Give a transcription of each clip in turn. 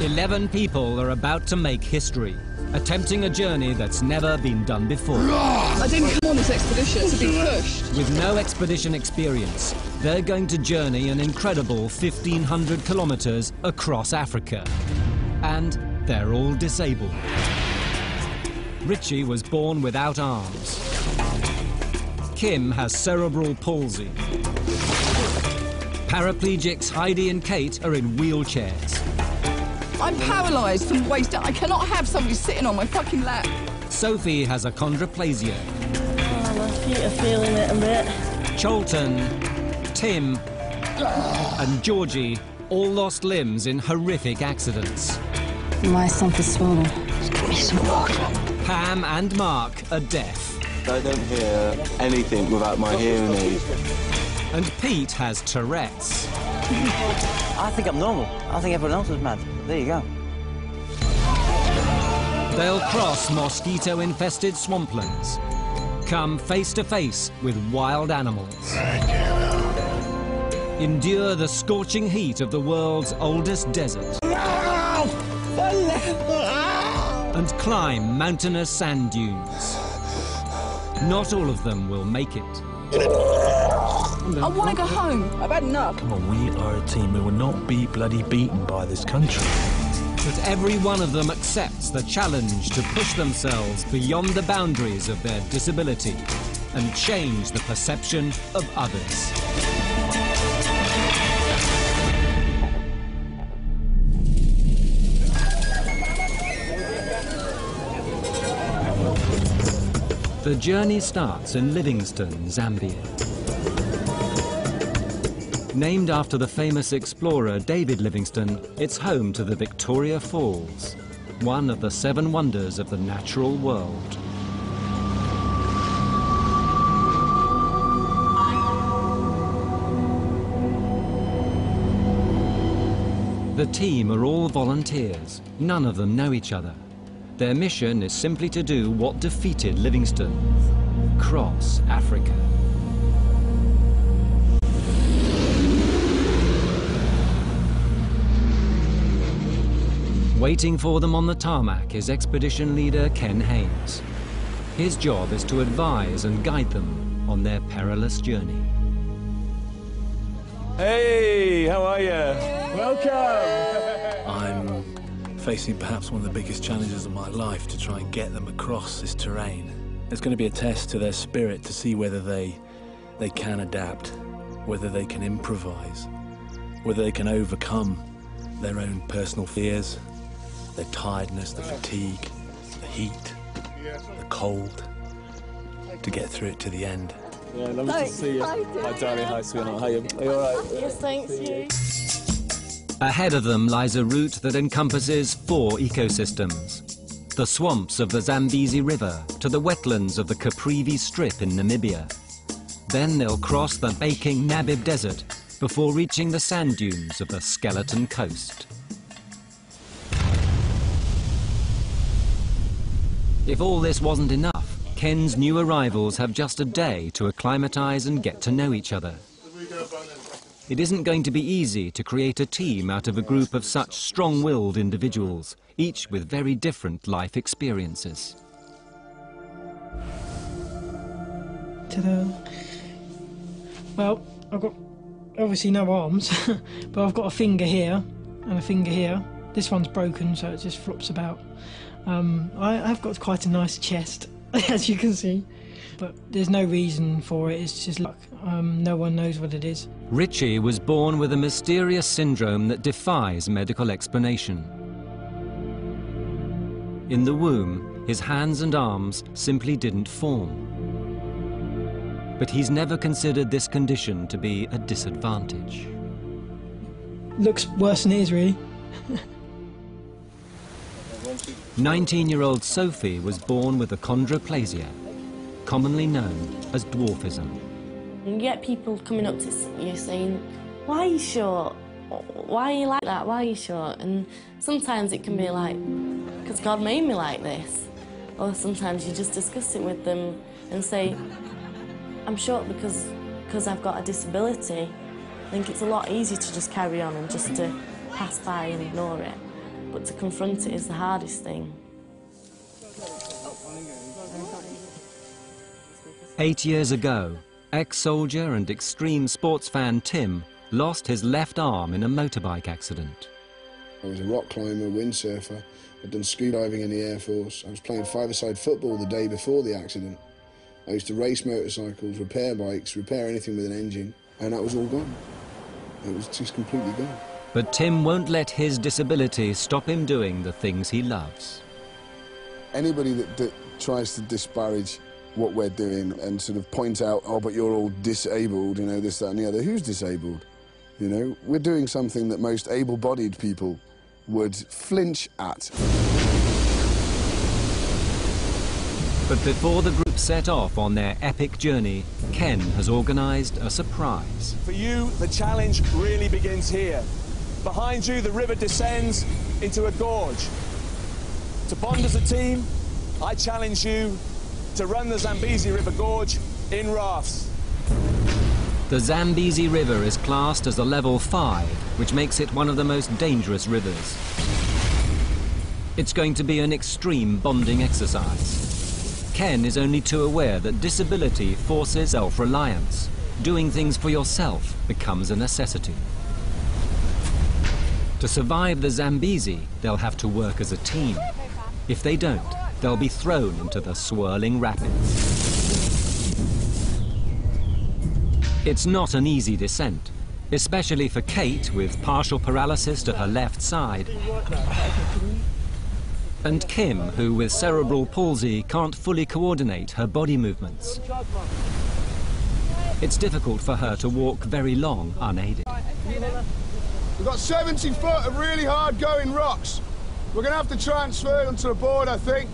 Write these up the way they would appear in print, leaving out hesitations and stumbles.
11 people are about to make history, attempting a journey that's never been done before. I didn't come on this expedition to be pushed. With no expedition experience, they're going to journey an incredible 1,500 kilometers across Africa. And they're all disabled. Richie was born without arms. Kim has cerebral palsy. Paraplegics Heidi and Kate are in wheelchairs. I'm paralysed from the waist down. I cannot have somebody sitting on my fucking lap. Sophie has achondroplasia. Oh, my feet are feeling it a bit. Cholton, Tim, and Georgie all lost limbs in horrific accidents. My stomach is swollen. Give me some water. Pam and Mark are deaf. I don't hear anything without my hearing aid. And Pete has Tourette's. I think I'm normal. I think everyone else is mad. There you go. They'll cross mosquito-infested swamplands, come face to face with wild animals, endure the scorching heat of the world's oldest desert, and climb mountainous sand dunes. Not all of them will make it. I want to go home. I've had enough. Come on, we are a team. We will not be bloody beaten by this country. But every one of them accepts the challenge to push themselves beyond the boundaries of their disability and change the perception of others. The journey starts in Livingstone, Zambia. Named after the famous explorer David Livingstone, it's home to the Victoria Falls, one of the 7 wonders of the natural world. The team are all volunteers. None of them know each other. Their mission is simply to do what defeated Livingstone: cross Africa. Waiting for them on the tarmac is expedition leader Ken Haynes. His job is to advise and guide them on their perilous journey. Hey, how are you? Welcome! I'm facing perhaps one of the biggest challenges of my life, to try and get them across this terrain. It's going to be a test to their spirit to see whether they can adapt, whether they can improvise, whether they can overcome their own personal fears, their tiredness, the fatigue, the heat, the cold, to get through it to the end. Yeah, lovely to see you. Hi, darling. Hi, sweetheart. Hi, are you all right? Yes, thanks, you. Ahead of them lies a route that encompasses 4 ecosystems: the swamps of the Zambezi River to the wetlands of the Caprivi Strip in Namibia. Then they'll cross the baking Namib Desert before reaching the sand dunes of the Skeleton Coast. If all this wasn't enough, Ken's new arrivals have just a day to acclimatise and get to know each other. It isn't going to be easy to create a team out of a group of such strong-willed individuals, each with very different life experiences. Ta-da. Well, I've got obviously no arms, but I've got a finger here and a finger here. This one's broken, so it just flops about. I've got quite a nice chest, as you can see, but there's no reason for it. It's just luck. No one knows what it is. Richie was born with a mysterious syndrome that defies medical explanation. In the womb, his hands and arms simply didn't form. But he's never considered this condition to be a disadvantage. Looks worse than it is, really. 19-year-old Sophie was born with achondroplasia, commonly known as dwarfism. You get people coming up to you saying, "Why are you short? Why are you like that? Why are you short?" And sometimes it can be like, "Because God made me like this." Or sometimes you just discuss it with them and say, "I'm short because I've got a disability." I think it's a lot easier to just carry on and just to pass by and ignore it. but to confront it is the hardest thing. 8 years ago, ex-soldier and extreme sports fan Tim lost his left arm in a motorbike accident. I was a rock climber, windsurfer. I'd done skydiving in the Air Force. I was playing five-a-side football the day before the accident. I used to race motorcycles, repair bikes, repair anything with an engine, and that was all gone. It was just completely gone. But Tim won't let his disability stop him doing the things he loves. Anybody that tries to disparage what we're doing and sort of point out, oh, but you're all disabled, you know, this, that, and the other. Who's disabled? You know, we're doing something that most able-bodied people would flinch at. But before the group set off on their epic journey, Ken has organised a surprise. For you, the challenge really begins here. Behind you, the river descends into a gorge. To bond as a team, I challenge you to run the Zambezi River Gorge in rafts. The Zambezi River is classed as a level 5, which makes it one of the most dangerous rivers. It's going to be an extreme bonding exercise. Ken is only too aware that disability forces self-reliance. Doing things for yourself becomes a necessity. To survive the Zambezi, they'll have to work as a team. If they don't, they'll be thrown into the swirling rapids. It's not an easy descent, especially for Kate with partial paralysis to her left side, and Kim, who with cerebral palsy can't fully coordinate her body movements. It's difficult for her to walk very long unaided. We've got 70 foot of really hard going rocks. We're going to have to transfer them to the board, I think.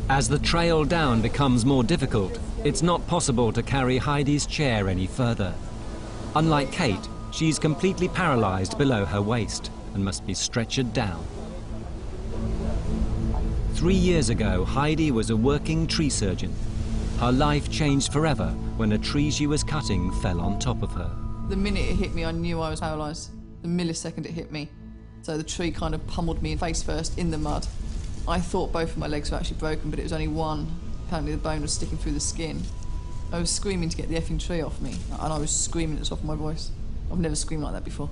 As the trail down becomes more difficult, it's not possible to carry Heidi's chair any further. Unlike Kate, she's completely paralysed below her waist and must be stretchered down. 3 years ago, Heidi was a working tree surgeon. Her life changed forever when a tree she was cutting fell on top of her. The minute it hit me, I knew I was paralysed. The millisecond it hit me. So the tree kind of pummeled me face first in the mud. I thought both of my legs were actually broken, but it was only one. Apparently the bone was sticking through the skin. I was screaming to get the effing tree off me, and I was screaming at the top of my voice. I've never screamed like that before.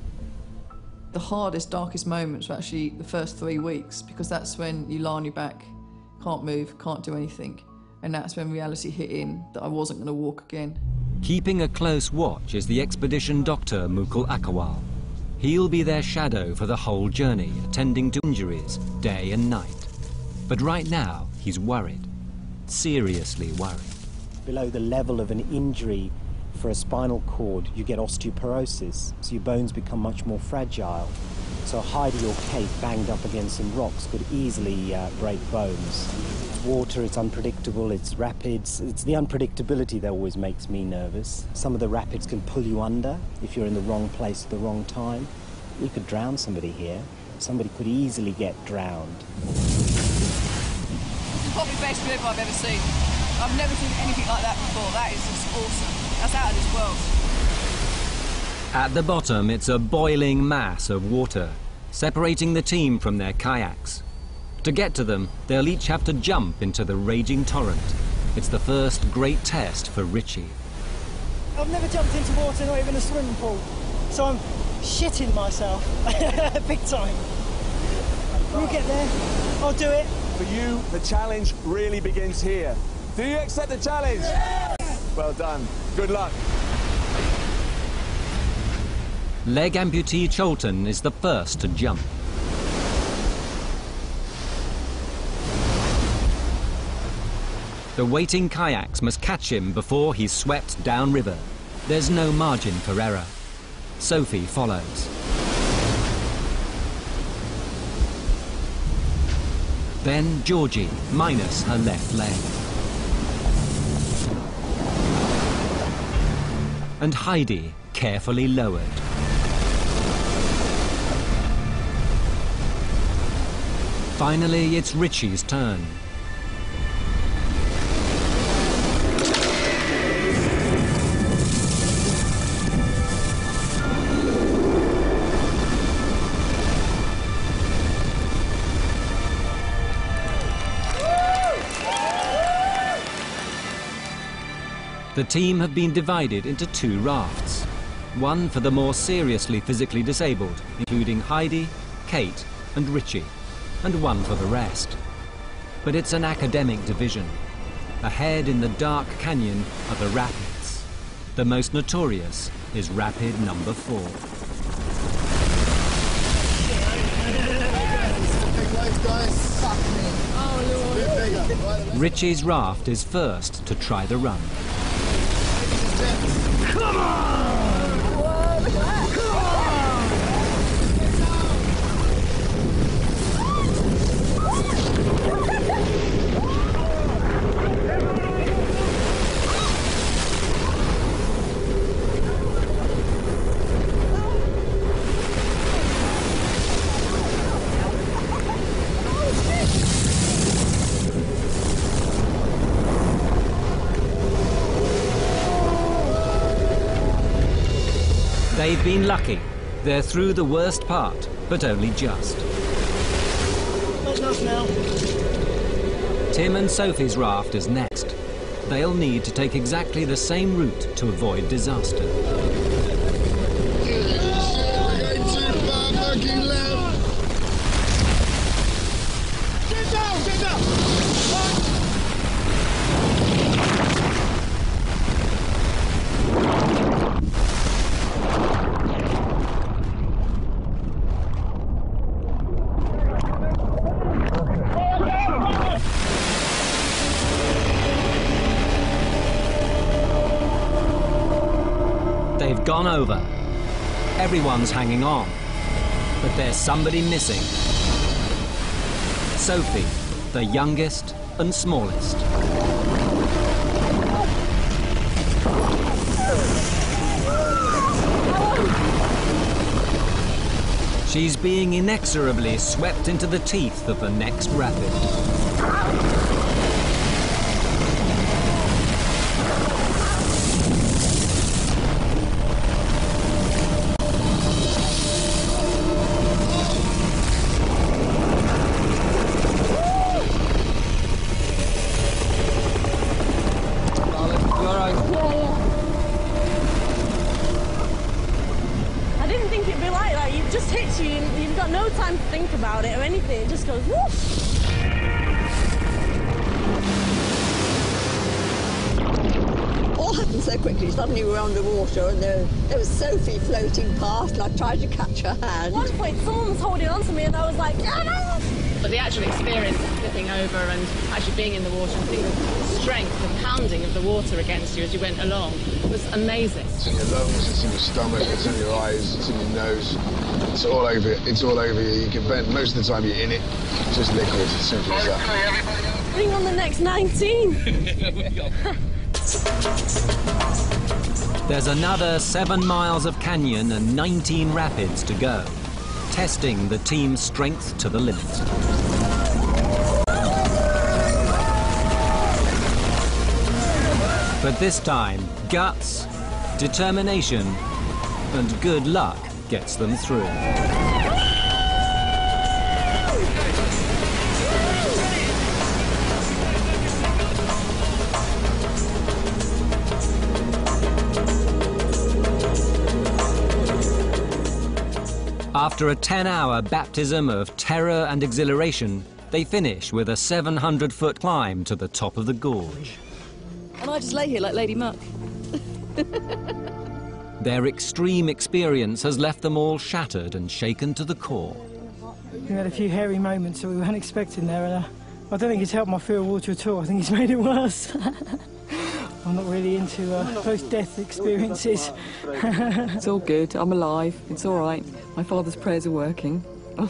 The hardest, darkest moments were actually the first 3 weeks, because that's when you lie on your back, can't move, can't do anything. And that's when reality hit in that I wasn't going to walk again. Keeping a close watch is the expedition doctor Mukul Akawal. He'll be their shadow for the whole journey, attending to injuries day and night. But right now, he's worried, seriously worried. Below the level of an injury for a spinal cord, you get osteoporosis, so your bones become much more fragile. So Heidi or Kate banged up against some rocks could easily break bones. It's water, it's unpredictable, it's rapids. It's the unpredictability that always makes me nervous. Some of the rapids can pull you under if you're in the wrong place at the wrong time. You could drown somebody here. Somebody could easily get drowned. Probably the best river I've ever seen. I've never seen anything like that before. That is just awesome. That's out of this world. At the bottom, it's a boiling mass of water, separating the team from their kayaks. To get to them, they'll each have to jump into the raging torrent. It's the first great test for Richie. I've never jumped into water, not even a swimming pool, so I'm shitting myself big time. We'll get there. I'll do it. For you, the challenge really begins here. Do you accept the challenge? Yeah! Well done. Good luck. Leg amputee Cholton is the first to jump. The waiting kayaks must catch him before he's swept downriver. There's no margin for error. Sophie follows. Then Georgie, minus her left leg. And Heidi, carefully lowered. Finally, it's Richie's turn. The team have been divided into 2 rafts. One for the more seriously physically disabled, including Heidi, Kate and Richie, and one for the rest. But it's an academic division. Ahead in the dark canyon are the rapids. The most notorious is rapid number 4. Richie's raft is first to try the run. Come on! They've been lucky. They're through the worst part, but only just. That's enough now. Tim and Sophie's raft is next. They'll need to take exactly the same route to avoid disaster. Get down! Get down! They've gone over. Everyone's hanging on. But there's somebody missing. Sophie, the youngest and smallest. She's being inexorably swept into the teeth of the next rapid. I didn't think it'd be like that. It just hits you and you've got no time to think about it or anything. It just goes whoosh. All happened so quickly. Suddenly we were underwater and there was Sophie floating past and I tried to catch her hand. At one point someone was holding on to me and I was like, get out! But the actual experience of flipping over and actually being in the water and feeling the strength, the pounding of the water against you as you went along was amazing. It's in your lungs, it's in your stomach, it's in your eyes, it's in your nose. It's all over you. It's all over you. You can bend. Most of the time you're in it. Just liquid. Simple as that. Bring on the next 19. There's another 7 miles of canyon and 19 rapids to go, testing the team's strength to the limit. But this time, guts, determination, and good luck gets them through. After a 10-hour baptism of terror and exhilaration, they finish with a 700-foot climb to the top of the gorge. And I just lay here like Lady Muck. Their extreme experience has left them all shattered and shaken to the core. We had a few hairy moments that we weren't expecting there, and I don't think it's helped my fear of water at all. I think it's made it worse. I'm not really into post-death experiences. It's all good. I'm alive. It's all right. My father's prayers are working. I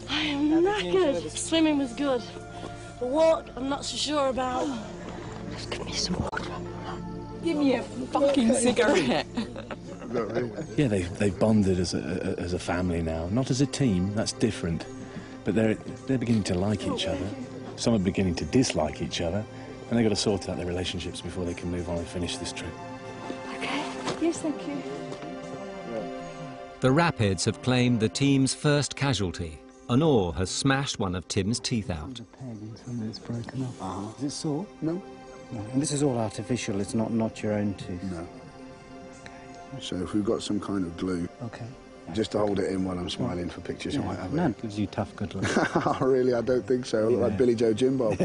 am knackered. Swimming was good. The walk, I'm not so sure about. Just give me some water. Give me a fucking cigarette. Yeah, they've bonded as a family now. Not as a team, that's different. But they're beginning to like each other. Some are beginning to dislike each other. And they've got to sort out their relationships before they can move on and finish this trip. Okay. Yes, thank you. The rapids have claimed the team's first casualty. An oar has smashed one of Tim's teeth out. It's broken off. Is it sore? No. And this is all artificial, it's not your own tooth? No. So if we've got some kind of glue, just to hold it in while I'm smiling for pictures, you might have it. No, it gives you tough good luck. Really, I don't think so. I look like Billy Joe Jimbo.